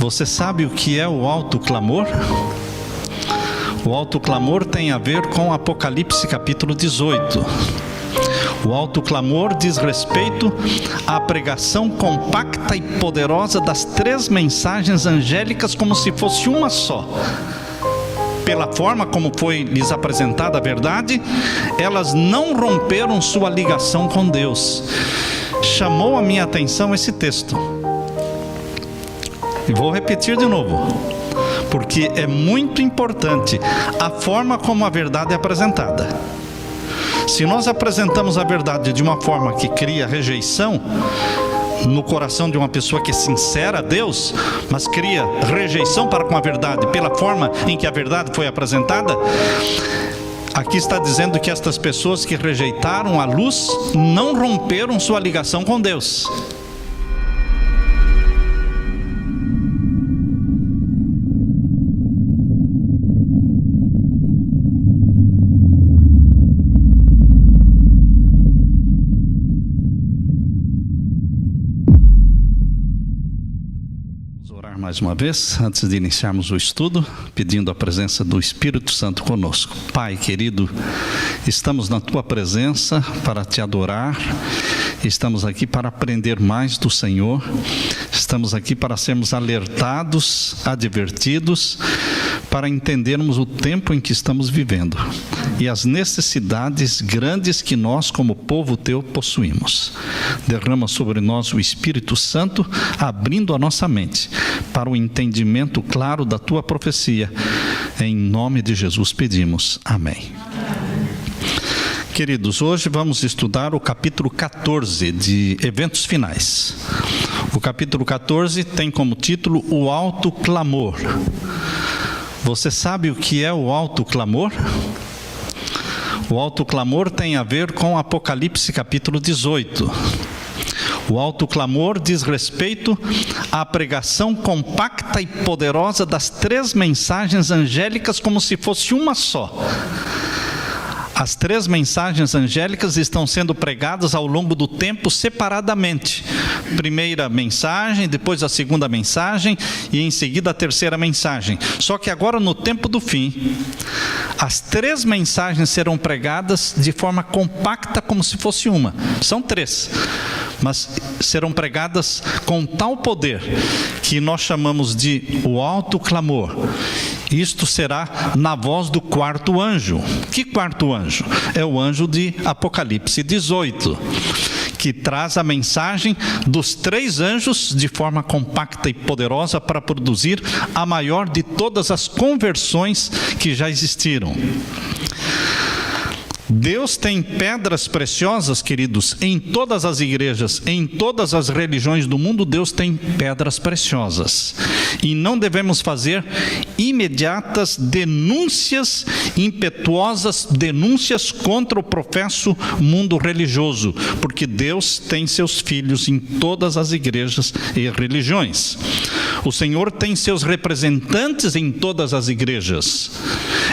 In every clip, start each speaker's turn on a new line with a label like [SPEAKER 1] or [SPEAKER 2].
[SPEAKER 1] Você sabe o que é o alto clamor? O alto clamor tem a ver com Apocalipse capítulo 18. O alto clamor diz respeito à pregação compacta e poderosa das 3 mensagens angélicas como se fosse uma só. Pela forma como foi lhes apresentada a verdade, elas não romperam sua ligação com Deus. Chamou a minha atenção esse texto. E vou repetir de novo, porque é muito importante a forma como a verdade é apresentada. Se nós apresentamos a verdade de uma forma que cria rejeição no coração de uma pessoa que é sincera a Deus, mas cria rejeição para com a verdade pela forma em que a verdade foi apresentada, aqui está dizendo que estas pessoas que rejeitaram a luz não romperam sua ligação com Deus. Mais uma vez, antes de iniciarmos o estudo, pedindo a presença do Espírito Santo conosco. Pai querido, estamos na Tua presença para Te adorar, estamos aqui para aprender mais do Senhor, estamos aqui para sermos alertados, advertidos, para entendermos o tempo em que estamos vivendo e as necessidades grandes que nós, como povo Teu, possuímos. Derrama sobre nós o Espírito Santo, abrindo a nossa mente para o entendimento claro da Tua profecia. Em nome de Jesus pedimos. Amém. Queridos, hoje vamos estudar o capítulo 14 de Eventos Finais. O capítulo 14 tem como título o alto clamor. Você sabe o que é o alto clamor? O alto clamor tem a ver com Apocalipse capítulo 18. O alto clamor diz respeito à pregação compacta e poderosa das 3 mensagens angélicas como se fosse uma só. As 3 mensagens angélicas estão sendo pregadas ao longo do tempo separadamente. Primeira mensagem, depois a segunda mensagem e em seguida a terceira mensagem. Só que agora no tempo do fim, as 3 mensagens serão pregadas de forma compacta como se fosse uma. São 3, mas serão pregadas com tal poder que nós chamamos de o alto clamor. Isto será na voz do 4º anjo. Que 4º anjo? É o anjo de Apocalipse 18, que traz a mensagem dos 3 anjos de forma compacta e poderosa para produzir a maior de todas as conversões que já existiram. Deus tem pedras preciosas, queridos, em todas as igrejas, em todas as religiões do mundo. Deus tem pedras preciosas. E não devemos fazer imediatas denúncias, impetuosas denúncias contra o professo mundo religioso, porque Deus tem seus filhos em todas as igrejas e religiões. O Senhor tem seus representantes em todas as igrejas.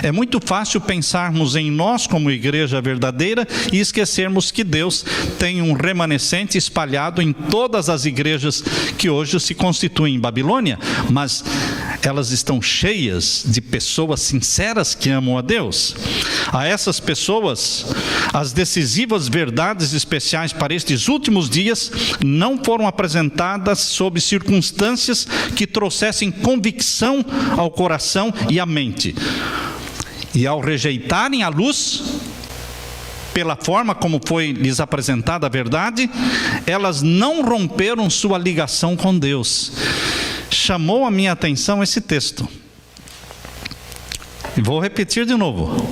[SPEAKER 1] É muito fácil pensarmos em nós como igreja verdadeira e esquecermos que Deus tem um remanescente espalhado em todas as igrejas que hoje se constituem em Babilônia, mas elas estão cheias de pessoas sinceras que amam a Deus. A essas pessoas, as decisivas verdades especiais para estes últimos dias não foram apresentadas sob circunstâncias que trouxessem convicção ao coração e à mente. E ao rejeitarem a luz, pela forma como foi lhes apresentada a verdade, elas não romperam sua ligação com Deus. Chamou a minha atenção esse texto. E vou repetir de novo,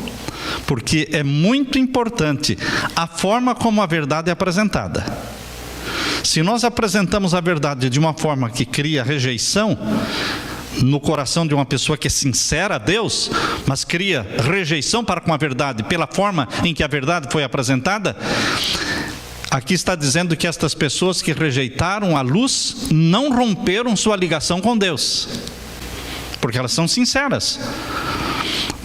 [SPEAKER 1] porque é muito importante a forma como a verdade é apresentada. Se nós apresentamos a verdade de uma forma que cria rejeição no coração de uma pessoa que é sincera a Deus, mas cria rejeição para com a verdade pela forma em que a verdade foi apresentada, aqui está dizendo que estas pessoas que rejeitaram a luz não romperam sua ligação com Deus, porque elas são sinceras.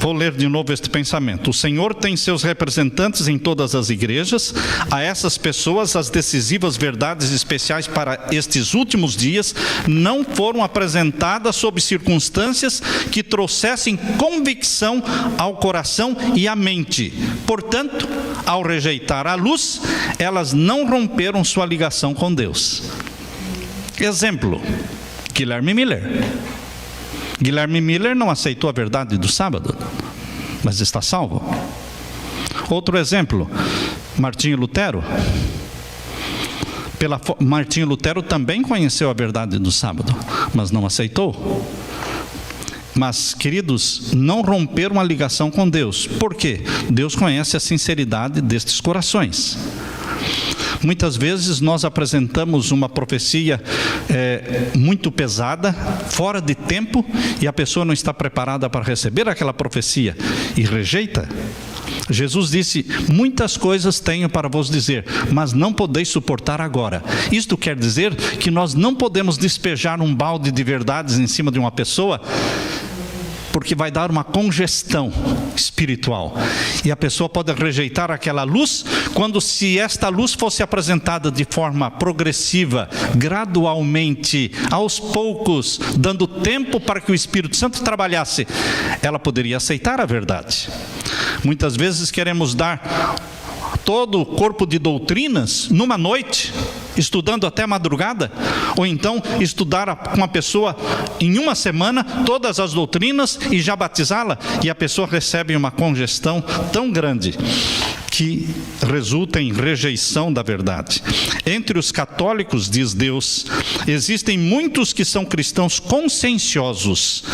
[SPEAKER 1] Vou ler de novo este pensamento. O Senhor tem seus representantes em todas as igrejas. A essas pessoas, as decisivas verdades especiais para estes últimos dias não foram apresentadas sob circunstâncias que trouxessem convicção ao coração e à mente. Portanto, ao rejeitar a luz, elas não romperam sua ligação com Deus. Exemplo, Guilherme Miller. Guilherme Miller não aceitou a verdade do sábado, mas está salvo. Outro exemplo, Martinho Lutero. Martinho Lutero também conheceu a verdade do sábado, mas não aceitou. Mas, queridos, não romperam a ligação com Deus. Por quê? Deus conhece a sinceridade destes corações. Muitas vezes nós apresentamos uma profecia muito pesada, fora de tempo, e a pessoa não está preparada para receber aquela profecia e rejeita. Jesus disse: muitas coisas tenho para vos dizer, mas não podeis suportar agora. Isto quer dizer que nós não podemos despejar um balde de verdades em cima de uma pessoa, porque vai dar uma congestão espiritual. E a pessoa pode rejeitar aquela luz, quando se esta luz fosse apresentada de forma progressiva, gradualmente, aos poucos, dando tempo para que o Espírito Santo trabalhasse, ela poderia aceitar a verdade. Muitas vezes queremos dar todo o corpo de doutrinas numa noite, estudando até madrugada, ou então estudar com a pessoa em uma semana todas as doutrinas e já batizá-la, e a pessoa recebe uma congestão tão grande que resulta em rejeição da verdade. Entre os católicos, diz Deus, existem muitos que são cristãos conscienciosos,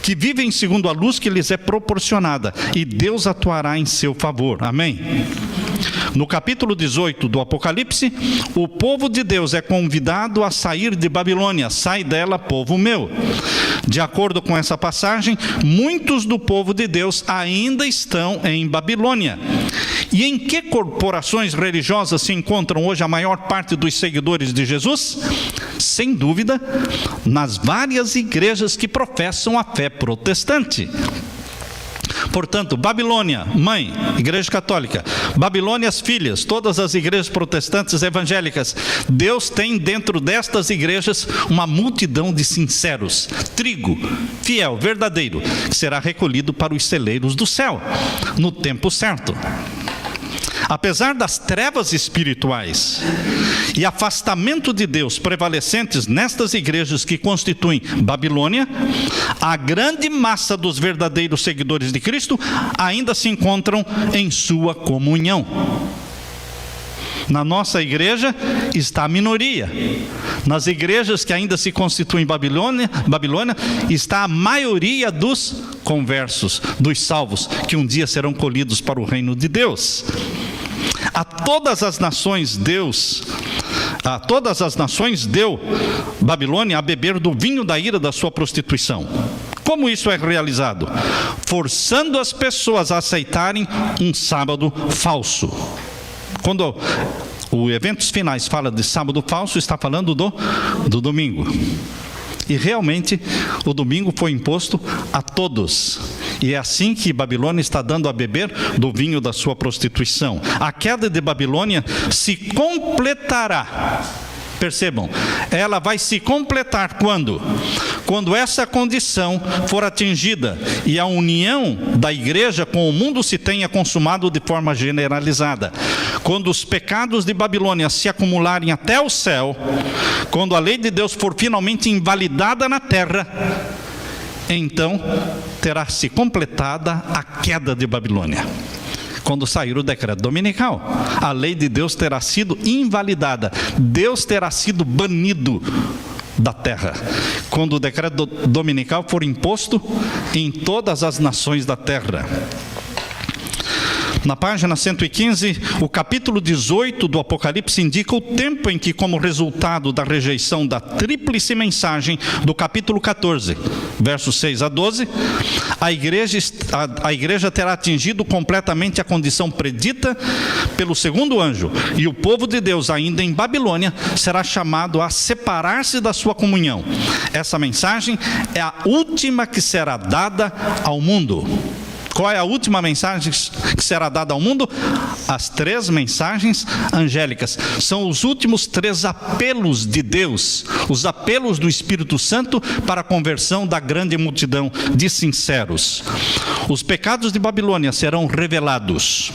[SPEAKER 1] que vivem segundo a luz que lhes é proporcionada, e Deus atuará em seu favor. Amém? No capítulo 18 do Apocalipse, o povo de Deus é convidado a sair de Babilônia. Sai dela, povo meu. De acordo com essa passagem, muitos do povo de Deus ainda estão em Babilônia. E em que corporações religiosas se encontram hoje a maior parte dos seguidores de Jesus? Sem dúvida, nas várias igrejas que professam a fé protestante. Portanto, Babilônia, mãe, igreja católica. Babilônia, as filhas, todas as igrejas protestantes evangélicas. Deus tem dentro destas igrejas uma multidão de sinceros, trigo, fiel, verdadeiro, que será recolhido para os celeiros do céu, no tempo certo. Apesar das trevas espirituais e afastamento de Deus prevalecentes nestas igrejas que constituem Babilônia, a grande massa dos verdadeiros seguidores de Cristo ainda se encontram em sua comunhão. Na nossa igreja está a minoria. Nas igrejas que ainda se constituem Babilônia está a maioria dos conversos, dos salvos, que um dia serão colhidos para o reino de Deus. A todas as nações deu Babilônia a beber do vinho da ira da sua prostituição. Como isso é realizado? Forçando as pessoas a aceitarem um sábado falso. Quando o Eventos Finais fala de sábado falso, está falando do domingo. E realmente o domingo foi imposto a todos. E é assim que Babilônia está dando a beber do vinho da sua prostituição. A queda de Babilônia se completará. Percebam, ela vai se completar quando? Quando essa condição for atingida e a união da igreja com o mundo se tenha consumado de forma generalizada. Quando os pecados de Babilônia se acumularem até o céu, quando a lei de Deus for finalmente invalidada na terra, então terá se completada a queda de Babilônia. Quando sair o decreto dominical, a lei de Deus terá sido invalidada. Deus terá sido banido da terra. Quando o decreto dominical for imposto em todas as nações da terra. Na página 115, o capítulo 18 do Apocalipse indica o tempo em que, como resultado da rejeição da tríplice mensagem do capítulo 14, versos 6 a 12, a igreja terá atingido completamente a condição predita pelo segundo anjo, e o povo de Deus, ainda em Babilônia, será chamado a separar-se da sua comunhão. Essa mensagem é a última que será dada ao mundo. Qual é a última mensagem que será dada ao mundo? As 3 mensagens angélicas. São os últimos 3 apelos de Deus, os apelos do Espírito Santo para a conversão da grande multidão de sinceros. Os pecados de Babilônia serão revelados.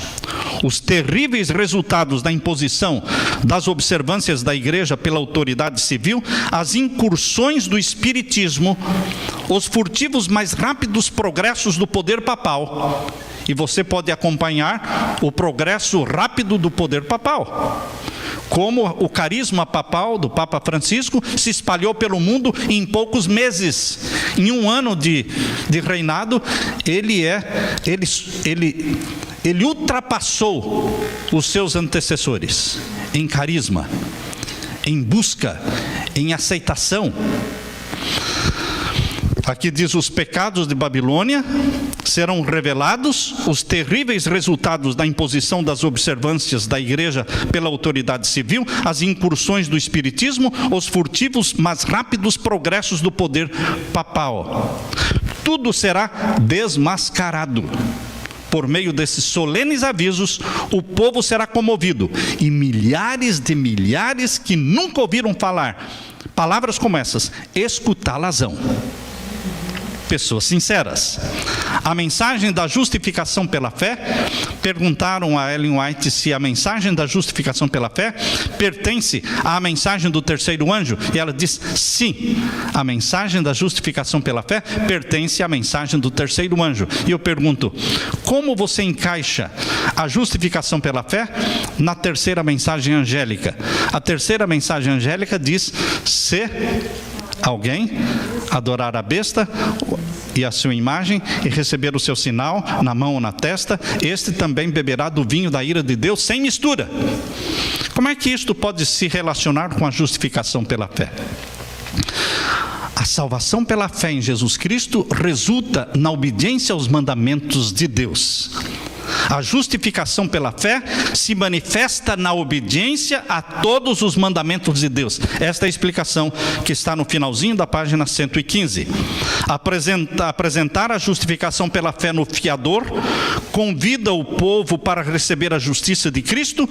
[SPEAKER 1] Os terríveis resultados da imposição das observâncias da igreja pela autoridade civil, as incursões do espiritismo, os furtivos mais rápidos progressos do poder papal. E você pode acompanhar o progresso rápido do poder papal. Como o carisma papal do Papa Francisco se espalhou pelo mundo em poucos meses. Em um ano de reinado, ele ultrapassou os seus antecessores em carisma, em busca, em aceitação. Aqui diz: os pecados de Babilônia serão revelados, os terríveis resultados da imposição das observâncias da igreja pela autoridade civil, as incursões do espiritismo, os furtivos, mas rápidos progressos do poder papal. Tudo será desmascarado. Por meio desses solenes avisos, o povo será comovido, e milhares de milhares que nunca ouviram falar palavras como essas, escutá-las-ão. Pessoas sinceras. A mensagem da justificação pela fé, perguntaram a Ellen White se a mensagem da justificação pela fé pertence à mensagem do terceiro anjo, e ela diz sim, a mensagem da justificação pela fé pertence à mensagem do terceiro anjo. E eu pergunto, como você encaixa a justificação pela fé na terceira mensagem angélica? A terceira mensagem angélica diz: se alguém adorar a besta e a sua imagem e receber o seu sinal na mão ou na testa, este também beberá do vinho da ira de Deus sem mistura. Como é que isto pode se relacionar com a justificação pela fé? A salvação pela fé em Jesus Cristo resulta na obediência aos mandamentos de Deus. A justificação pela fé se manifesta na obediência a todos os mandamentos de Deus. Esta é a explicação que está no finalzinho da página 115. Apresentar a justificação pela fé no fiador convida o povo para receber a justiça de Cristo,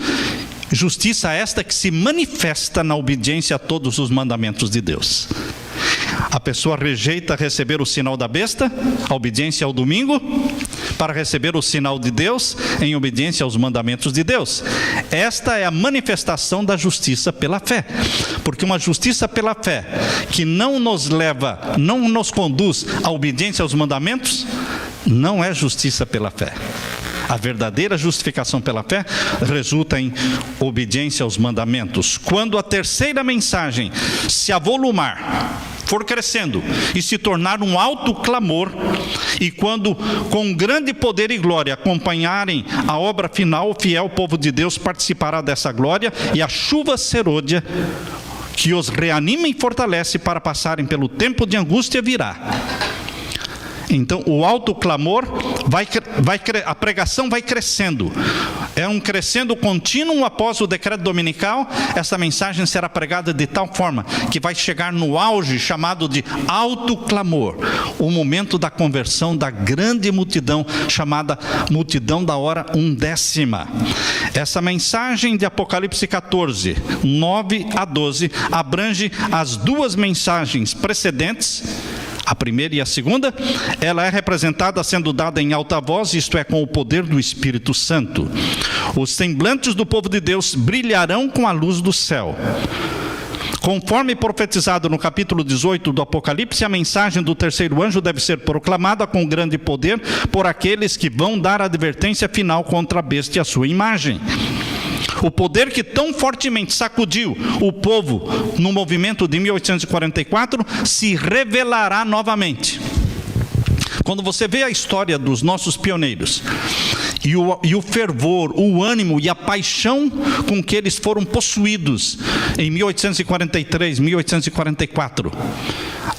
[SPEAKER 1] justiça esta que se manifesta na obediência a todos os mandamentos de Deus. A pessoa rejeita receber o sinal da besta, a obediência ao domingo, para receber o sinal de Deus em obediência aos mandamentos de Deus. Esta é a manifestação da justiça pela fé. Porque uma justiça pela fé que não nos leva, não nos conduz à obediência aos mandamentos, não é justiça pela fé. A verdadeira justificação pela fé resulta em obediência aos mandamentos. Quando a terceira mensagem se avolumar, for crescendo e se tornar um alto clamor, e quando com grande poder e glória acompanharem a obra final, o fiel povo de Deus participará dessa glória, e a chuva serôdia que os reanima e fortalece para passarem pelo tempo de angústia virá. Então o alto clamor, a pregação vai crescendo. É um crescendo contínuo. Após o decreto dominical, essa mensagem será pregada de tal forma que vai chegar no auge chamado de alto clamor, o momento da conversão da grande multidão, chamada multidão da hora undécima. Essa mensagem de Apocalipse 14, 9 a 12, abrange as duas mensagens precedentes, a primeira e a segunda. Ela é representada sendo dada em alta voz, isto é, com o poder do Espírito Santo. Os semblantes do povo de Deus brilharão com a luz do céu. Conforme profetizado no capítulo 18 do Apocalipse, a mensagem do terceiro anjo deve ser proclamada com grande poder por aqueles que vão dar a advertência final contra a besta e a sua imagem. O poder que tão fortemente sacudiu o povo no movimento de 1844 se revelará novamente. Quando você vê a história dos nossos pioneiros e o fervor, o ânimo e a paixão com que eles foram possuídos em 1843, 1844,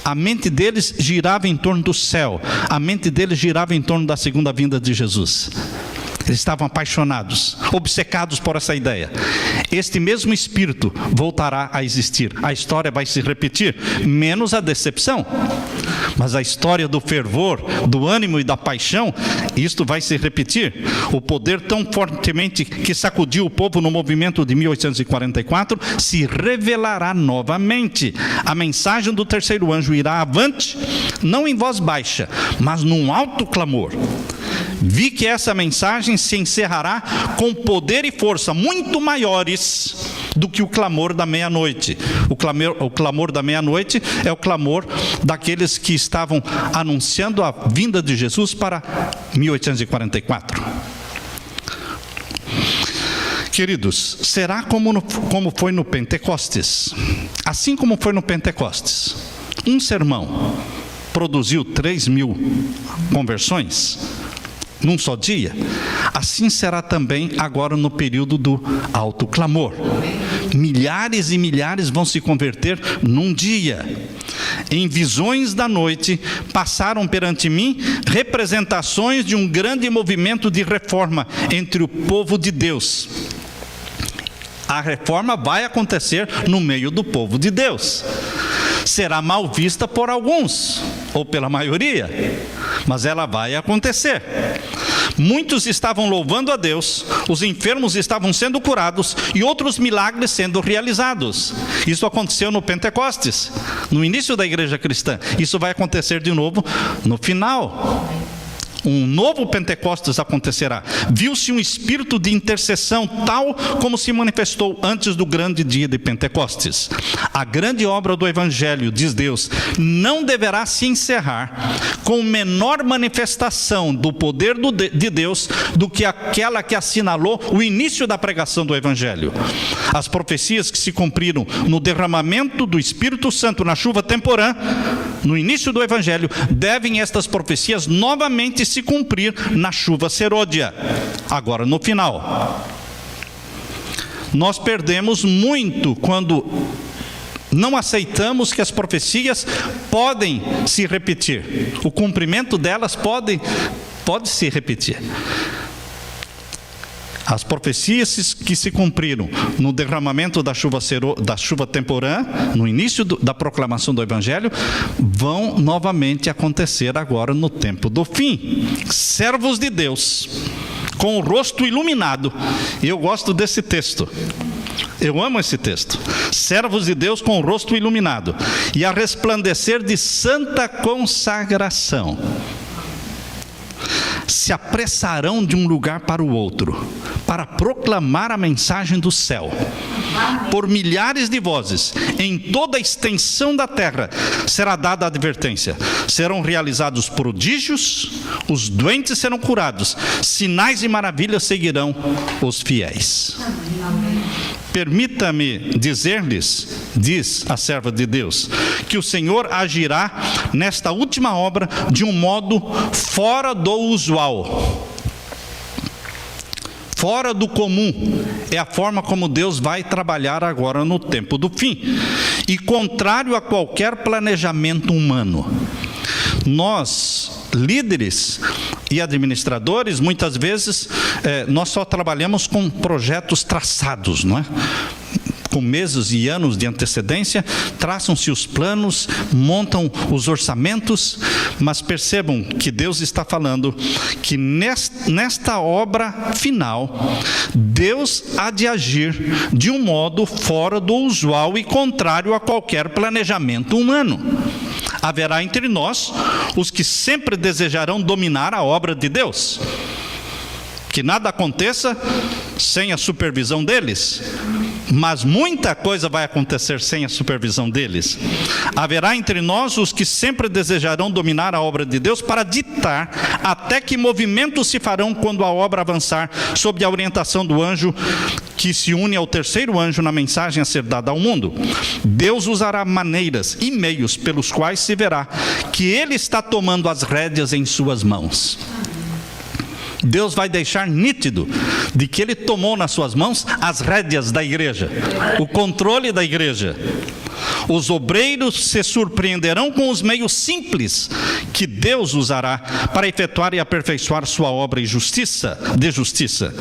[SPEAKER 1] a mente deles girava em torno do céu, a mente deles girava em torno da segunda vinda de Jesus. Eles estavam apaixonados, obcecados por essa ideia. Este mesmo espírito voltará a existir. A história vai se repetir, menos a decepção. Mas a história do fervor, do ânimo e da paixão, isto vai se repetir. O poder tão fortemente que sacudiu o povo no movimento de 1844 se revelará novamente. A mensagem do terceiro anjo irá avante, não em voz baixa, mas num alto clamor. Vi que essa mensagem se encerrará com poder e força muito maiores do que o clamor da meia-noite. O clamor da meia-noite é o clamor daqueles que estavam anunciando a vinda de Jesus para 1844. Queridos, será como foi no Pentecostes? Assim como foi no Pentecostes, um sermão produziu 3.000 conversões num só dia, assim será também agora no período do alto clamor. Milhares e milhares vão se converter num dia. Em visões da noite, passaram perante mim representações de um grande movimento de reforma entre o povo de Deus. A reforma vai acontecer no meio do povo de Deus. Será mal vista por alguns, ou pela maioria, mas ela vai acontecer. Muitos estavam louvando a Deus, os enfermos estavam sendo curados e outros milagres sendo realizados. Isso aconteceu no Pentecostes, no início da igreja cristã. Isso vai acontecer de novo no final. Um novo Pentecostes acontecerá. Viu-se um espírito de intercessão tal como se manifestou antes do grande dia de Pentecostes. A grande obra do Evangelho, diz Deus, não deverá se encerrar com menor manifestação do poder de Deus do que aquela que assinalou o início da pregação do Evangelho. As profecias que se cumpriram no derramamento do Espírito Santo na chuva temporã, no início do Evangelho, devem estas profecias novamente se cumprir na chuva serôdia, agora no final. Nós perdemos muito quando não aceitamos que as profecias podem se repetir. O cumprimento delas pode se repetir. As profecias que se cumpriram no derramamento da chuva temporã, no início da proclamação do Evangelho, vão novamente acontecer agora no tempo do fim. Servos de Deus, com o rosto iluminado. E eu gosto desse texto. Eu amo esse texto. Servos de Deus com o rosto iluminado e a resplandecer de santa consagração, se apressarão de um lugar para o outro, para proclamar a mensagem do céu. Por milhares de vozes, em toda a extensão da terra, será dada a advertência. Serão realizados prodígios, os doentes serão curados, sinais e maravilhas seguirão os fiéis. Permita-me dizer-lhes, diz a serva de Deus, que o Senhor agirá nesta última obra de um modo fora do usual. Fora do comum, é a forma como Deus vai trabalhar agora no tempo do fim, e contrário a qualquer planejamento humano. Nós, líderes e administradores, muitas vezes, nós só trabalhamos com projetos traçados, não é? Com meses e anos de antecedência, traçam-se os planos, montam os orçamentos, mas percebam que Deus está falando que nesta obra final, Deus há de agir de um modo fora do usual e contrário a qualquer planejamento humano. Haverá entre nós os que sempre desejarão dominar a obra de Deus. Que nada aconteça sem a supervisão deles, mas muita coisa vai acontecer sem a supervisão deles. Haverá entre nós os que sempre desejarão dominar a obra de Deus para ditar até que movimentos se farão quando a obra avançar, sob a orientação do anjo que se une ao terceiro anjo na mensagem a ser dada ao mundo. Deus usará maneiras e meios pelos quais se verá que Ele está tomando as rédeas em suas mãos. Deus vai deixar nítido de que Ele tomou nas suas mãos as rédeas da igreja, o controle da igreja. Os obreiros se surpreenderão com os meios simples que Deus usará para efetuar e aperfeiçoar sua obra de justiça.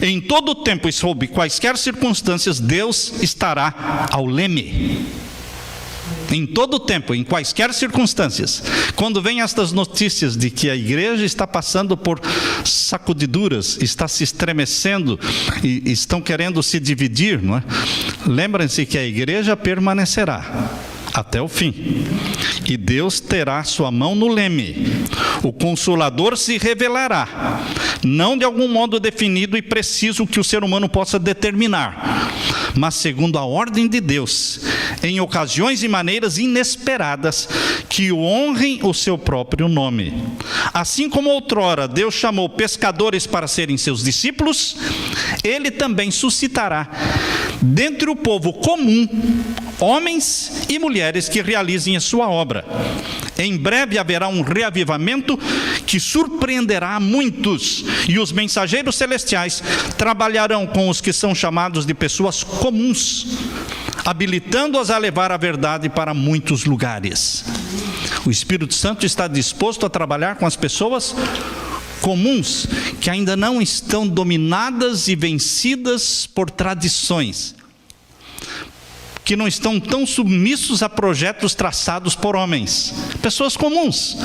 [SPEAKER 1] Em todo o tempo e sob quaisquer circunstâncias, Deus estará ao leme. em todo tempo, em quaisquer circunstâncias, quando vem estas notícias de que a igreja está passando por sacudiduras, está se estremecendo e estão querendo se dividir, não é? Lembrem-se que a igreja permanecerá até o fim, e Deus terá sua mão no leme. O Consolador se revelará, não de algum modo definido e preciso que o ser humano possa determinar, mas segundo a ordem de Deus, em ocasiões e maneiras inesperadas, que honrem o seu próprio nome. Assim como outrora Deus chamou pescadores para serem seus discípulos, Ele também suscitará dentre o povo comum homens e mulheres que realizem a sua obra. Em breve haverá um reavivamento que surpreenderá a muitos, e os mensageiros celestiais trabalharão com os que são chamados de pessoas comuns, habilitando-as a levar a verdade para muitos lugares. O Espírito Santo está disposto a trabalhar com as pessoas comuns, que ainda não estão dominadas e vencidas por tradições, que não estão tão submissos a projetos traçados por homens. Pessoas comuns.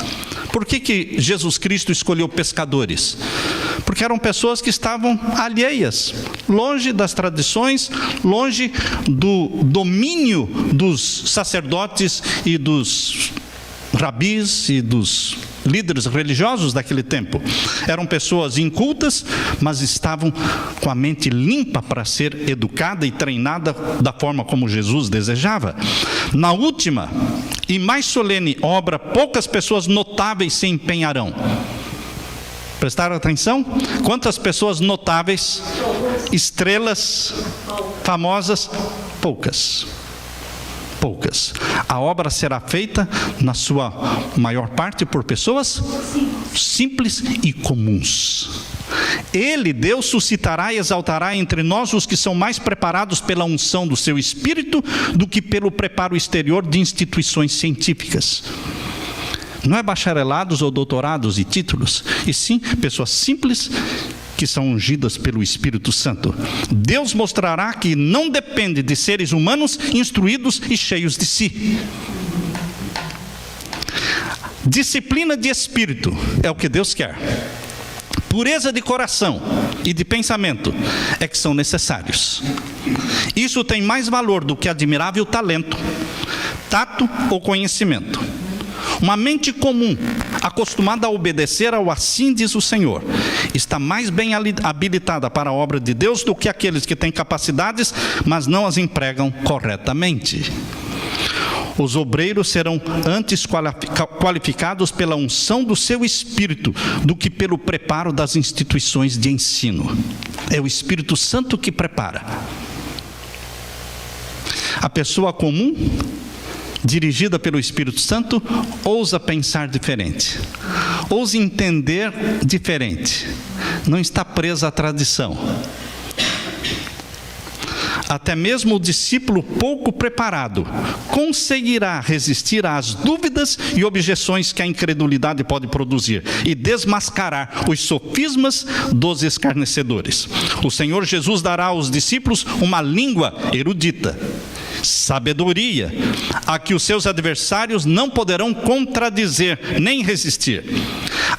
[SPEAKER 1] Por que Jesus Cristo escolheu pescadores? Porque eram pessoas que estavam alheias, longe das tradições, longe do domínio dos sacerdotes e dos rabis e dos líderes religiosos daquele tempo. Eram pessoas incultas, mas estavam com a mente limpa para ser educada e treinada da forma como Jesus desejava. Na última e mais solene obra, poucas pessoas notáveis se empenharão. Prestaram atenção? Quantas pessoas notáveis, estrelas, famosas? Poucas. A obra será feita, na sua maior parte, por pessoas simples e comuns. Ele, Deus, suscitará e exaltará entre nós os que são mais preparados pela unção do seu Espírito do que pelo preparo exterior de instituições científicas. Não é bacharelados ou doutorados e títulos, e sim pessoas simples que são ungidas pelo Espírito Santo. Deus mostrará que não depende de seres humanos instruídos e cheios de si. Disciplina de espírito é o que Deus quer. Pureza de coração e de pensamento é que são necessários. Isso tem mais valor do que admirável talento, tato ou conhecimento. Uma mente comum, acostumada a obedecer ao assim diz o Senhor, está mais bem habilitada para a obra de Deus do que aqueles que têm capacidades, mas não as empregam corretamente. Os obreiros serão antes qualificados pela unção do seu Espírito do que pelo preparo das instituições de ensino. É o Espírito Santo que prepara. A pessoa comum, dirigida pelo Espírito Santo, ousa pensar diferente, ousa entender diferente, não está presa à tradição. Até mesmo o discípulo pouco preparado conseguirá resistir às dúvidas e objeções que a incredulidade pode produzir e desmascarar os sofismas dos escarnecedores. O Senhor Jesus dará aos discípulos uma língua erudita, sabedoria, a que os seus adversários não poderão contradizer nem resistir.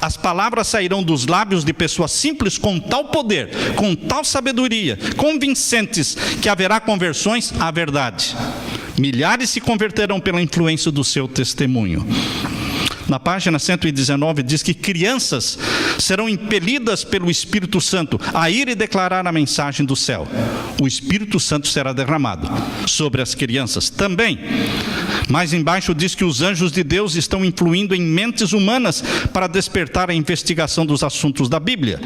[SPEAKER 1] As palavras sairão dos lábios de pessoas simples com tal poder, com tal sabedoria, convincentes, que haverá conversões à verdade. Milhares se converterão pela influência do seu testemunho. Na página 119 diz que crianças serão impelidas pelo Espírito Santo a ir e declarar a mensagem do céu. O Espírito Santo será derramado sobre as crianças também. Mais embaixo diz que os anjos de Deus estão influindo em mentes humanas para despertar a investigação dos assuntos da Bíblia.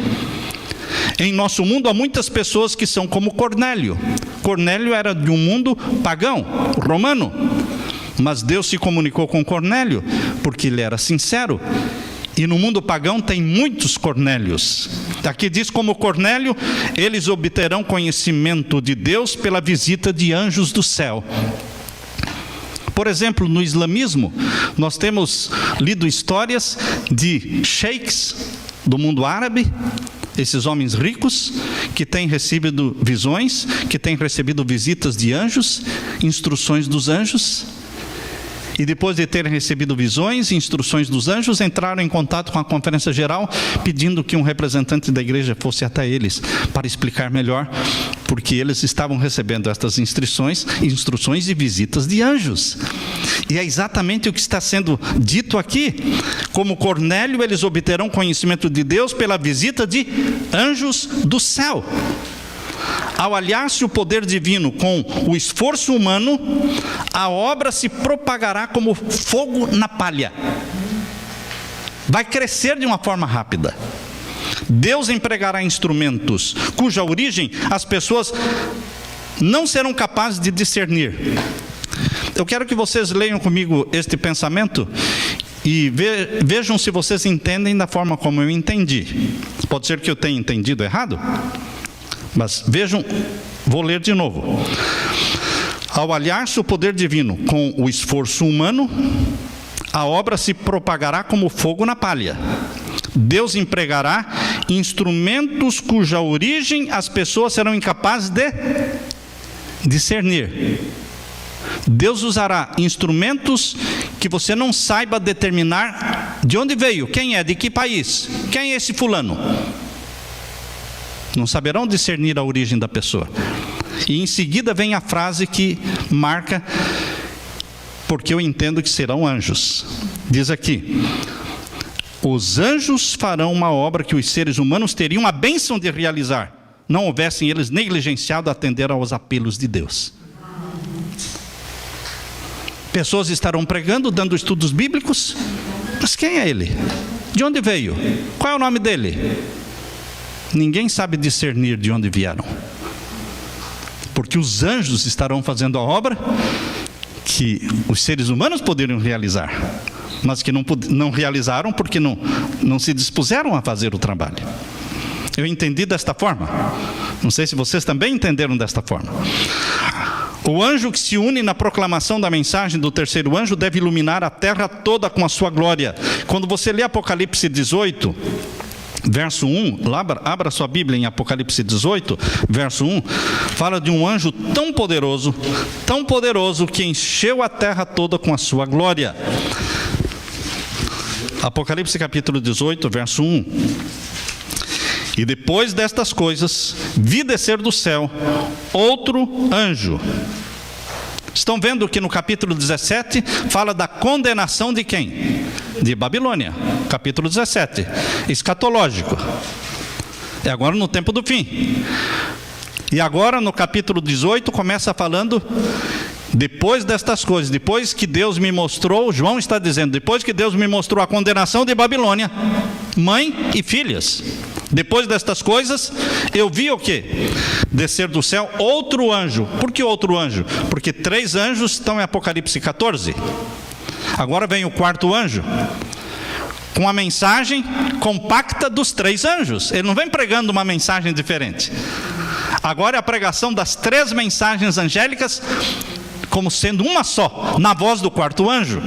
[SPEAKER 1] Em nosso mundo há muitas pessoas que são como Cornélio. Cornélio era de um mundo pagão, romano. Mas Deus se comunicou com Cornélio porque ele era sincero. E no mundo pagão tem muitos Cornélios. Aqui diz como Cornélio, eles obterão conhecimento de Deus pela visita de anjos do céu. Por exemplo, no islamismo, nós temos lido histórias de sheiks do mundo árabe, esses homens ricos que têm recebido visões, que têm recebido visitas de anjos, instruções dos anjos. E depois de terem recebido visões e instruções dos anjos, entraram em contato com a conferência geral, pedindo que um representante da igreja fosse até eles para explicar melhor, porque eles estavam recebendo estas instruções e visitas de anjos. E é exatamente o que está sendo dito aqui. Como Cornélio, eles obterão conhecimento de Deus pela visita de anjos do céu. Ao aliar-se o poder divino com o esforço humano, a obra se propagará como fogo na palha. Vai crescer de uma forma rápida. Deus empregará instrumentos cuja origem as pessoas não serão capazes de discernir. Eu quero que vocês leiam comigo este pensamento e vejam se vocês entendem da forma como eu entendi. Pode ser que eu tenha entendido errado, mas vejam, vou ler de novo. Ao aliar-se o poder divino com o esforço humano, a obra se propagará como fogo na palha. Deus empregará instrumentos cuja origem as pessoas serão incapazes de discernir. Deus usará instrumentos que você não saiba determinar de onde veio, quem é, de que país, quem é esse fulano. Não saberão discernir a origem da pessoa. E em seguida vem a frase que marca, porque eu entendo que serão anjos. Diz aqui: os anjos farão uma obra que os seres humanos teriam a bênção de realizar, não houvessem eles negligenciado atender aos apelos de Deus. Pessoas estarão pregando, dando estudos bíblicos, mas quem é ele? De onde veio? Qual é o nome dele? Ninguém sabe discernir de onde vieram, porque os anjos estarão fazendo a obra que os seres humanos poderiam realizar, mas que não realizaram porque não se dispuseram a fazer o trabalho. Eu entendi desta forma. Não sei se vocês também entenderam desta forma. O anjo que se une na proclamação da mensagem do terceiro anjo deve iluminar a terra toda com a sua glória. Quando você lê Apocalipse 18, verso 1, abra sua Bíblia em Apocalipse 18, verso 1, fala de um anjo tão poderoso que encheu a terra toda com a sua glória. Apocalipse capítulo 18, verso 1. E depois destas coisas, vi descer do céu outro anjo. Estão vendo que no capítulo 17 fala da condenação de quem? De Babilônia. Capítulo 17, escatológico. É agora no tempo do fim. E agora no capítulo 18 começa falando: depois destas coisas, depois que Deus me mostrou, João está dizendo, depois que Deus me mostrou a condenação de Babilônia, mãe e filhas, depois destas coisas, eu vi o quê? Descer do céu outro anjo. Por que outro anjo? Porque 3 anjos estão em Apocalipse 14. Agora vem o quarto anjo, com a mensagem compacta dos 3 anjos. Ele não vem pregando uma mensagem diferente. Agora é a pregação das 3 mensagens angélicas, como sendo uma só, na voz do quarto anjo.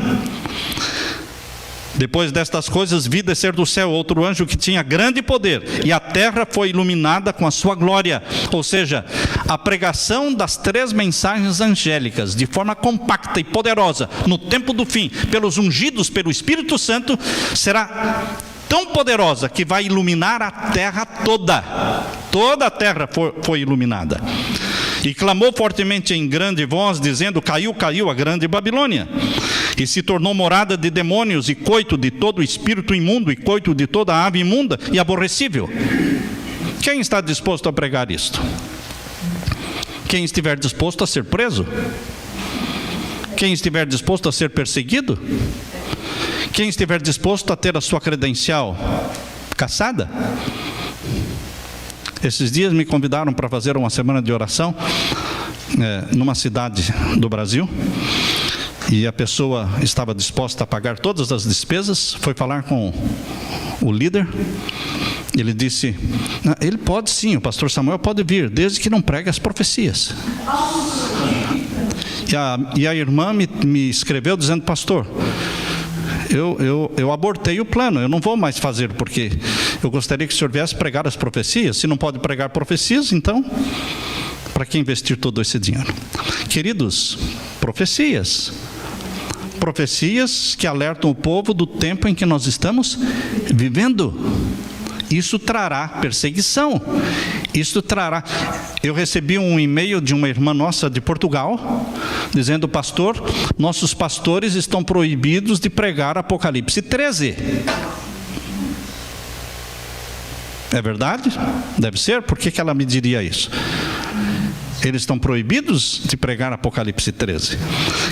[SPEAKER 1] Depois destas coisas, vi descer do céu outro anjo que tinha grande poder, e a terra foi iluminada com a sua glória. Ou seja, a pregação das 3 mensagens angélicas, de forma compacta e poderosa, no tempo do fim, pelos ungidos pelo Espírito Santo, será tão poderosa que vai iluminar a terra toda. Toda a terra foi iluminada. E clamou fortemente em grande voz, dizendo: caiu, caiu a grande Babilônia, e se tornou morada de demônios e coito de todo espírito imundo e coito de toda ave imunda e aborrecível. Quem está disposto a pregar isto? Quem estiver disposto a ser preso? Quem estiver disposto a ser perseguido? Quem estiver disposto a ter a sua credencial cassada? Esses dias me convidaram para fazer uma semana de oração numa cidade do Brasil, e a pessoa estava disposta a pagar todas as despesas. Foi falar com o líder. Ele disse: ele pode sim, o pastor Samuel pode vir, desde que não pregue as profecias. E a irmã me escreveu dizendo: pastor, eu abortei o plano, eu não vou mais fazer, porque eu gostaria que o senhor viesse pregar as profecias. Se não pode pregar profecias, então para que investir todo esse dinheiro? Queridos, profecias profecias que alertam o povo do tempo em que nós estamos vivendo. Isso trará perseguição. Isso trará... Eu recebi um e-mail de uma irmã nossa de Portugal, dizendo: pastor, nossos pastores estão proibidos de pregar Apocalipse 13. É verdade? Deve ser. Por que ela me diria isso? Eles estão proibidos de pregar Apocalipse 13.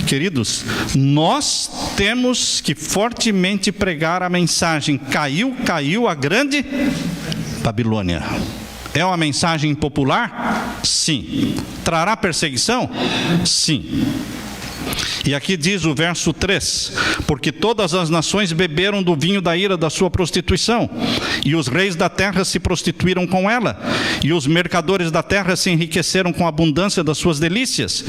[SPEAKER 1] Queridos, nós temos que fortemente pregar a mensagem: caiu a grande Babilônia. É uma mensagem popular? Sim. Trará perseguição? Sim. E aqui diz o verso 3: porque todas as nações beberam do vinho da ira da sua prostituição, e os reis da terra se prostituíram com ela, e os mercadores da terra se enriqueceram com a abundância das suas delícias.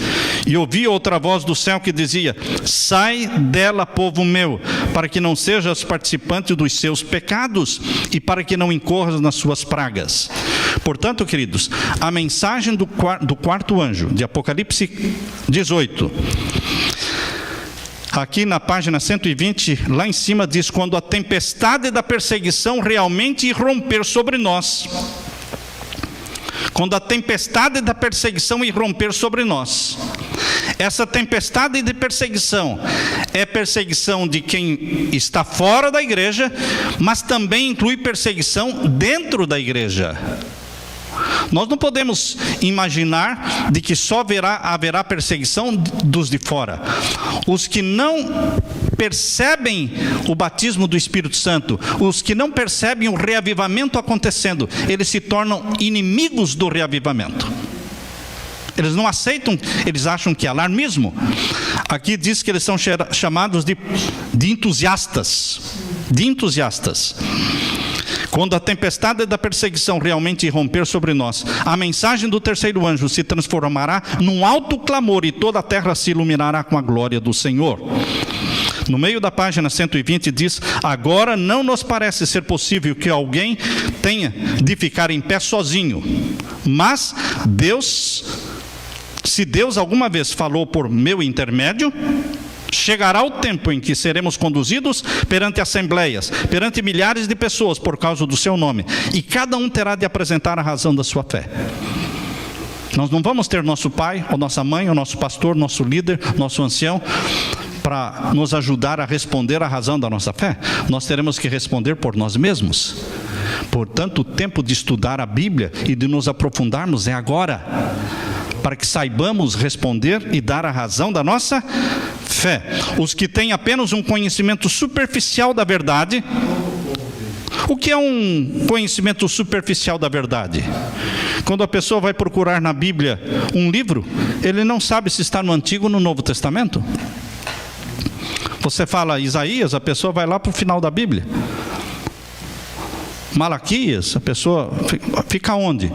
[SPEAKER 1] E ouvi outra voz do céu que dizia: sai dela, povo meu, para que não sejas participante dos seus pecados, e para que não incorras nas suas pragas. Portanto, queridos, a mensagem do quarto anjo, de Apocalipse 18, aqui na página 120, lá em cima diz: quando a tempestade da perseguição realmente irromper sobre nós. Quando a tempestade da perseguição irromper sobre nós. Essa tempestade de perseguição é perseguição de quem está fora da igreja, mas também inclui perseguição dentro da igreja. Nós não podemos imaginar de que só haverá perseguição dos de fora. Os que não percebem o batismo do Espírito Santo, os que não percebem o reavivamento acontecendo, eles se tornam inimigos do reavivamento. Eles não aceitam, eles acham que é alarmismo. Aqui diz que eles são chamados de entusiastas. De entusiastas. Quando a tempestade da perseguição realmente irromper sobre nós, a mensagem do terceiro anjo se transformará num alto clamor, e toda a terra se iluminará com a glória do Senhor. No meio da página 120 diz: agora não nos parece ser possível que alguém tenha de ficar em pé sozinho, mas se Deus alguma vez falou por meu intermédio, chegará o tempo em que seremos conduzidos perante assembleias, perante milhares de pessoas por causa do seu nome, e cada um terá de apresentar a razão da sua fé. Nós não vamos ter nosso pai, ou nossa mãe, ou nosso pastor, nosso líder, nosso ancião, para nos ajudar a responder a razão da nossa fé. Nós teremos que responder por nós mesmos. Portanto, o tempo de estudar a Bíblia e de nos aprofundarmos é agora, para que saibamos responder e dar a razão da nossa fé. Os que têm apenas um conhecimento superficial da verdade. O que é um conhecimento superficial da verdade? Quando a pessoa vai procurar na Bíblia um livro, ele não sabe se está no Antigo ou no Novo Testamento. Você fala Isaías, a pessoa vai lá para o final da Bíblia. Malaquias, a pessoa fica onde?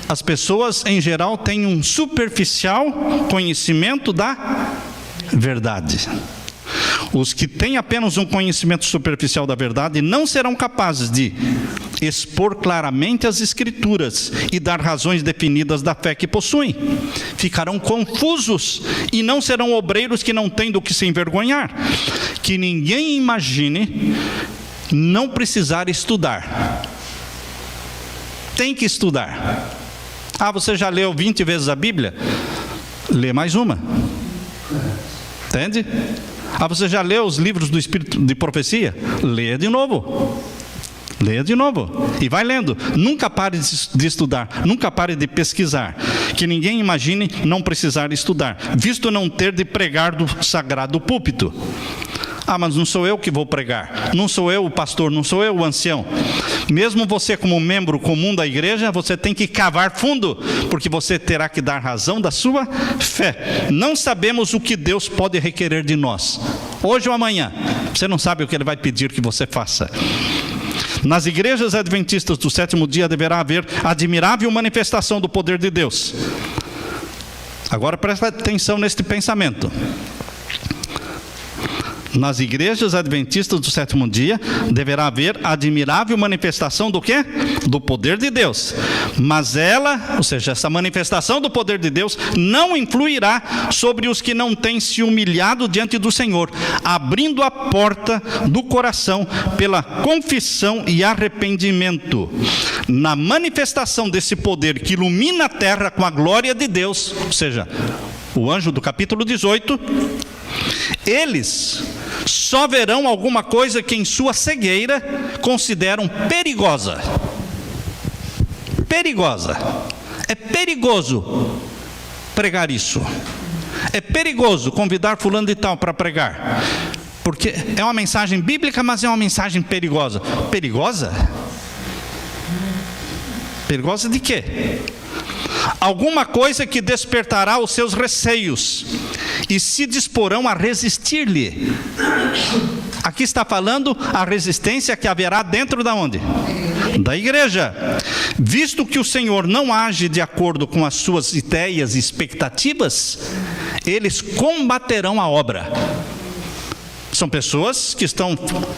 [SPEAKER 1] As pessoas em geral têm um superficial conhecimento da verdade. Os que têm apenas um conhecimento superficial da verdade não serão capazes de expor claramente as Escrituras e dar razões definidas da fé que possuem. Ficarão confusos e não serão obreiros que não têm do que se envergonhar. Que ninguém imagine não precisar estudar. Tem que estudar. Ah, você já leu 20 vezes a Bíblia? Lê mais uma. Entende? Ah, você já leu os livros do Espírito de profecia? Leia de novo. Leia de novo. E vai lendo. Nunca pare de estudar. Nunca pare de pesquisar. Que ninguém imagine não precisar estudar, visto não ter de pregar do sagrado púlpito. Ah, mas não sou eu que vou pregar. Não sou eu o pastor, não sou eu o ancião. Mesmo você como membro comum da igreja, você tem que cavar fundo, porque você terá que dar razão da sua fé. Não sabemos o que Deus pode requerer de nós, hoje ou amanhã. Você não sabe o que Ele vai pedir que você faça. Nas igrejas adventistas do sétimo dia deverá haver admirável manifestação do poder de Deus. Agora presta atenção neste pensamento. Nas igrejas adventistas do sétimo dia, deverá haver admirável manifestação do quê? Do poder de Deus. Mas ela, ou seja, essa manifestação do poder de Deus, não influirá sobre os que não têm se humilhado diante do Senhor, abrindo a porta do coração pela confissão e arrependimento. Na manifestação desse poder que ilumina a terra com a glória de Deus, ou seja, o anjo do capítulo 18, eles só verão alguma coisa que em sua cegueira consideram perigosa. Perigosa. É perigoso pregar isso. É perigoso convidar fulano de tal para pregar. Porque é uma mensagem bíblica, mas é uma mensagem perigosa. Perigosa? Perigosa de quê? Alguma coisa que despertará os seus receios e se disporão a resistir-lhe. Aqui está falando a resistência que haverá dentro da onde? Da igreja. Visto que o Senhor não age de acordo com as suas ideias e expectativas, eles combaterão a obra. São pessoas que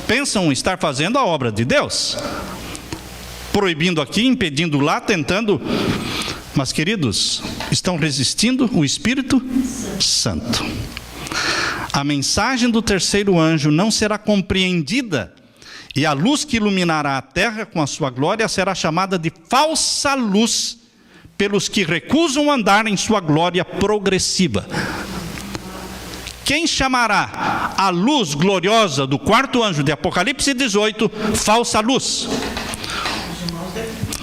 [SPEAKER 1] pensam estar fazendo a obra de Deus, proibindo aqui, impedindo lá, tentando. Mas, queridos, estão resistindo o Espírito Santo. A mensagem do terceiro anjo não será compreendida, e a luz que iluminará a terra com a sua glória será chamada de falsa luz pelos que recusam andar em sua glória progressiva. Quem chamará a luz gloriosa do quarto anjo de Apocalipse 18 falsa luz?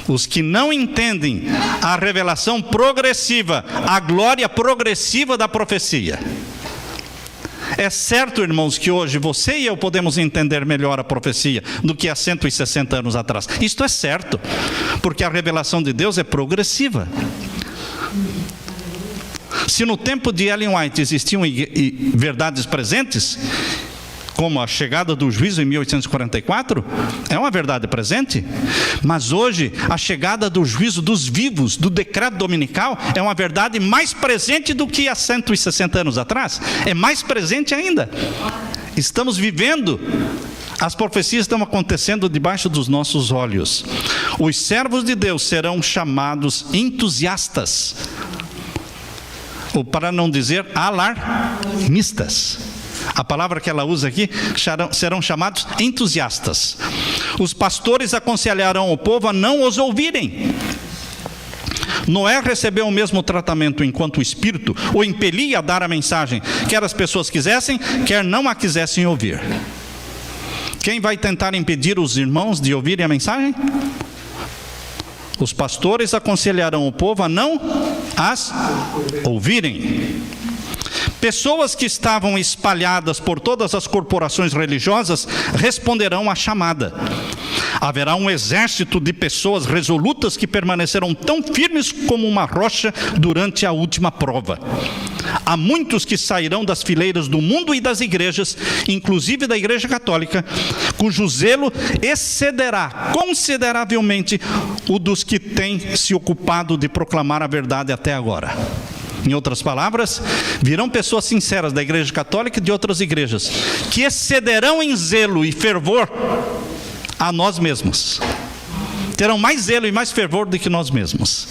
[SPEAKER 1] Os que não entendem a revelação progressiva, a glória progressiva da profecia. É certo, irmãos, que hoje você e eu podemos entender melhor a profecia do que há 160 anos atrás. Isto é certo, porque a revelação de Deus é progressiva. Se no tempo de Ellen White existiam verdades presentes, como a chegada do juízo em 1844, é uma verdade presente. Mas hoje, a chegada do juízo dos vivos, do decreto dominical, é uma verdade mais presente do que há 160 anos atrás. É mais presente ainda. Estamos vivendo, as profecias estão acontecendo debaixo dos nossos olhos. Os servos de Deus serão chamados entusiastas, ou para não dizer alarmistas. A palavra que ela usa aqui, serão chamados entusiastas. Os pastores aconselharão o povo a não os ouvirem. Noé recebeu o mesmo tratamento enquanto o Espírito o impelia a dar a mensagem, quer as pessoas quisessem, quer não a quisessem ouvir. Quem vai tentar impedir os irmãos de ouvirem a mensagem? Os pastores aconselharão o povo a não as ouvirem. Pessoas que estavam espalhadas por todas as corporações religiosas responderão à chamada. Haverá um exército de pessoas resolutas que permanecerão tão firmes como uma rocha durante a última prova. Há muitos que sairão das fileiras do mundo e das igrejas, inclusive da Igreja Católica, cujo zelo excederá consideravelmente o dos que têm se ocupado de proclamar a verdade até agora. Em outras palavras, virão pessoas sinceras da Igreja Católica e de outras igrejas, que excederão em zelo e fervor a nós mesmos. Terão mais zelo e mais fervor do que nós mesmos.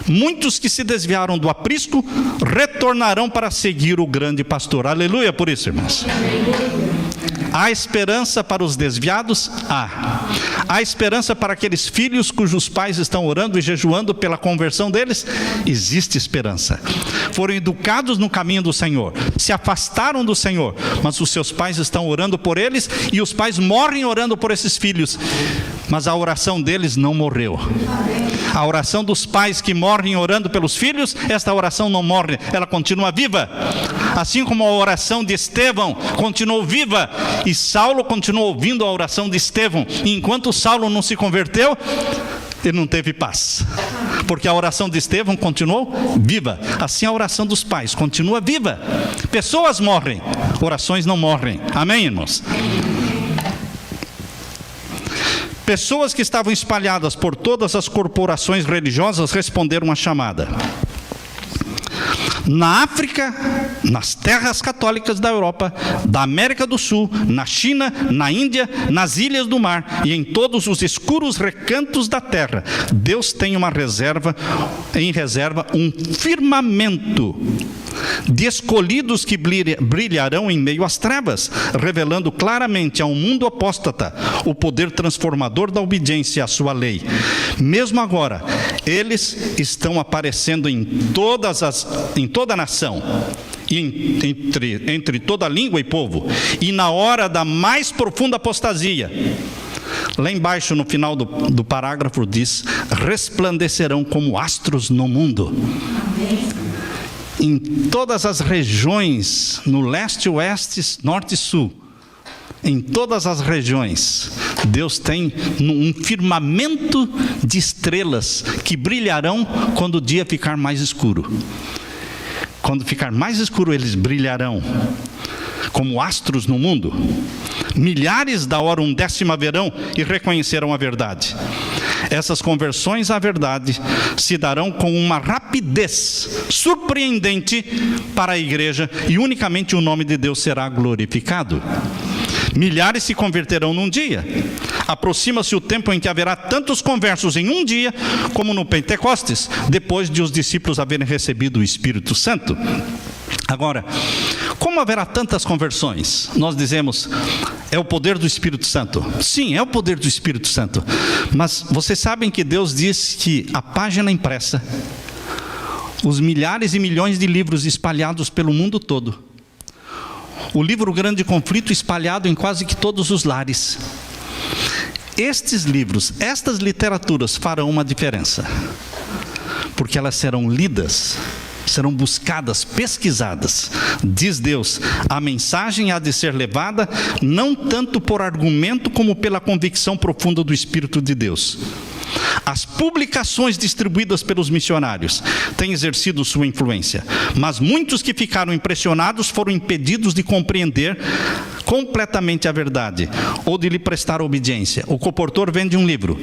[SPEAKER 1] Muitos que se desviaram do aprisco retornarão para seguir o grande pastor. Aleluia por isso, irmãos. Há esperança para os desviados? Há esperança para aqueles filhos cujos pais estão orando e jejuando pela conversão deles? Existe esperança. Foram educados no caminho do Senhor, se afastaram do Senhor, mas os seus pais estão orando por eles e os pais morrem orando por esses filhos, mas a oração deles não morreu. A oração dos pais que morrem orando pelos filhos, esta oração não morre, ela continua viva. Assim como a oração de Estevão continuou viva, e Saulo continuou ouvindo a oração de Estevão, e enquanto Saulo não se converteu, ele não teve paz, porque a oração de Estevão continuou viva. Assim a oração dos pais continua viva. Pessoas morrem, orações não morrem. Amém, irmãos? Pessoas que estavam espalhadas por todas as corporações religiosas responderam à chamada. Na África, nas terras católicas da Europa, da América do Sul, na China, na Índia, nas ilhas do mar e em todos os escuros recantos da terra, Deus tem em reserva um firmamento de escolhidos que brilharão em meio às trevas, revelando claramente ao mundo apóstata o poder transformador da obediência à sua lei. Mesmo agora, eles estão aparecendo em toda a nação, e entre toda língua e povo, e na hora da mais profunda apostasia. Lá embaixo, no final do parágrafo, diz: resplandecerão como astros no mundo. Amém. Em todas as regiões, no leste, oeste, norte e sul, em todas as regiões, Deus tem um firmamento de estrelas que brilharão quando o dia ficar mais escuro. Quando ficar mais escuro, eles brilharão como astros no mundo. Milhares da hora 1/10 verão e reconhecerão a verdade. Essas conversões à verdade se darão com uma rapidez surpreendente para a igreja, e unicamente o nome de Deus será glorificado. Milhares se converterão num dia. Aproxima-se o tempo em que haverá tantos conversos em um dia como no Pentecostes, depois de os discípulos haverem recebido o Espírito Santo. Agora, como haverá tantas conversões? Nós dizemos, é o poder do Espírito Santo. Sim, é o poder do Espírito Santo. Mas vocês sabem que Deus diz que a página impressa, os milhares e milhões de livros espalhados pelo mundo todo, o livro Grande Conflito espalhado em quase que todos os lares, estes livros, estas literaturas farão uma diferença, porque elas serão lidas, serão buscadas, pesquisadas. Diz Deus, a mensagem há de ser levada não tanto por argumento como pela convicção profunda do Espírito de Deus. As publicações distribuídas pelos missionários têm exercido sua influência, mas muitos que ficaram impressionados foram impedidos de compreender completamente a verdade ou de lhe prestar obediência. O comportor vende um livro,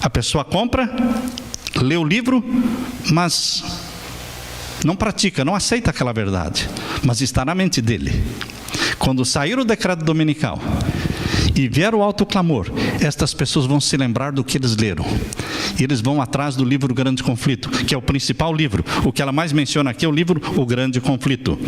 [SPEAKER 1] a pessoa compra, lê o livro, mas não pratica, não aceita aquela verdade, mas está na mente dele. Quando sair o decreto dominical e vier o alto clamor, estas pessoas vão se lembrar do que eles leram. E eles vão atrás do livro Grande Conflito, que é o principal livro. O que ela mais menciona aqui é o livro O Grande Conflito.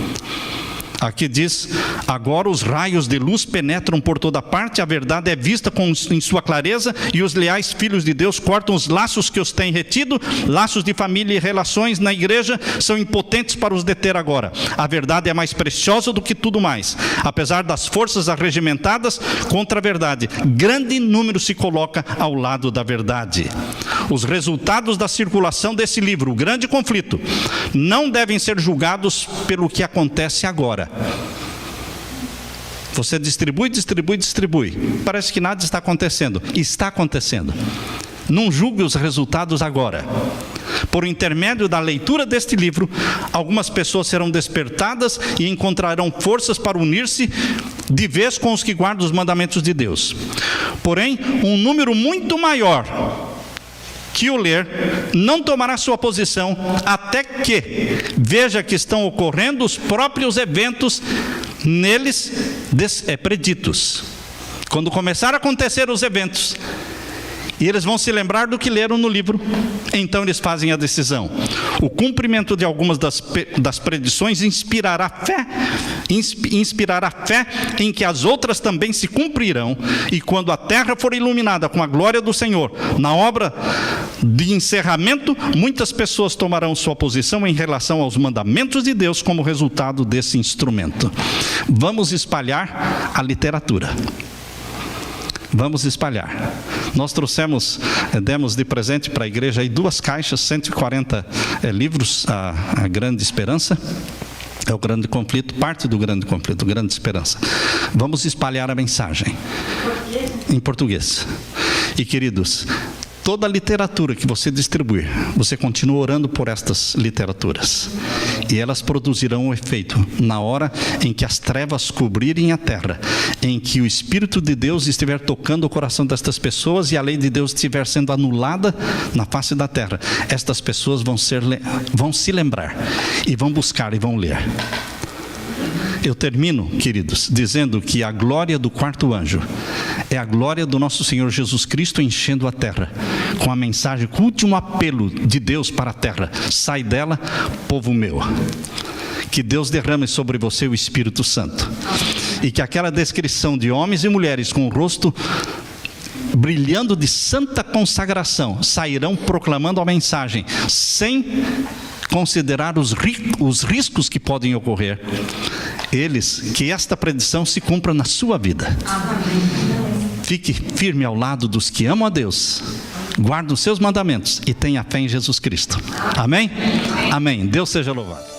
[SPEAKER 1] Aqui diz, agora os raios de luz penetram por toda parte, a verdade é vista em sua clareza, e os leais filhos de Deus cortam os laços que os têm retido. Laços de família e relações na igreja são impotentes para os deter agora. A verdade é mais preciosa do que tudo mais. Apesar das forças arregimentadas contra a verdade, grande número se coloca ao lado da verdade. Os resultados da circulação desse livro, O Grande Conflito, não devem ser julgados pelo que acontece agora. Você distribui. Parece que nada está acontecendo. Está acontecendo. Não julgue os resultados agora. Por intermédio da leitura deste livro, algumas pessoas serão despertadas e encontrarão forças para unir-se de vez com os que guardam os mandamentos de Deus. Porém, um número muito maior que o ler não tomará sua posição até que veja que estão ocorrendo os próprios eventos neles preditos. Quando começar a acontecer os eventos, e eles vão se lembrar do que leram no livro, então eles fazem a decisão. O cumprimento de algumas das predições inspirará fé em que as outras também se cumprirão, e quando a terra for iluminada com a glória do Senhor, na obra de encerramento, muitas pessoas tomarão sua posição em relação aos mandamentos de Deus como resultado desse instrumento. Vamos espalhar a literatura. Vamos espalhar. Nós demos de presente para a igreja aí 2 caixas, 140 livros, a Grande Esperança. É o Grande Conflito, parte do Grande Conflito, Grande Esperança. Vamos espalhar a mensagem em português. E queridos, toda a literatura que você distribuir, você continua orando por estas literaturas, e elas produzirão um efeito na hora em que as trevas cobrirem a terra, em que o Espírito de Deus estiver tocando o coração destas pessoas e a lei de Deus estiver sendo anulada na face da terra. Estas pessoas vão se lembrar e vão buscar e vão ler. Eu termino, queridos, dizendo que a glória do quarto anjo é a glória do nosso Senhor Jesus Cristo enchendo a terra, com a mensagem, com o último apelo de Deus para a terra: sai dela, povo meu. Que Deus derrame sobre você o Espírito Santo, e que aquela descrição de homens e mulheres com o rosto brilhando de santa consagração sairão proclamando a mensagem, sem considerar os riscos que podem ocorrer. Que esta predição se cumpra na sua vida. Fique firme ao lado dos que amam a Deus, guarda os seus mandamentos e tenha fé em Jesus Cristo. Amém? Amém. Deus seja louvado.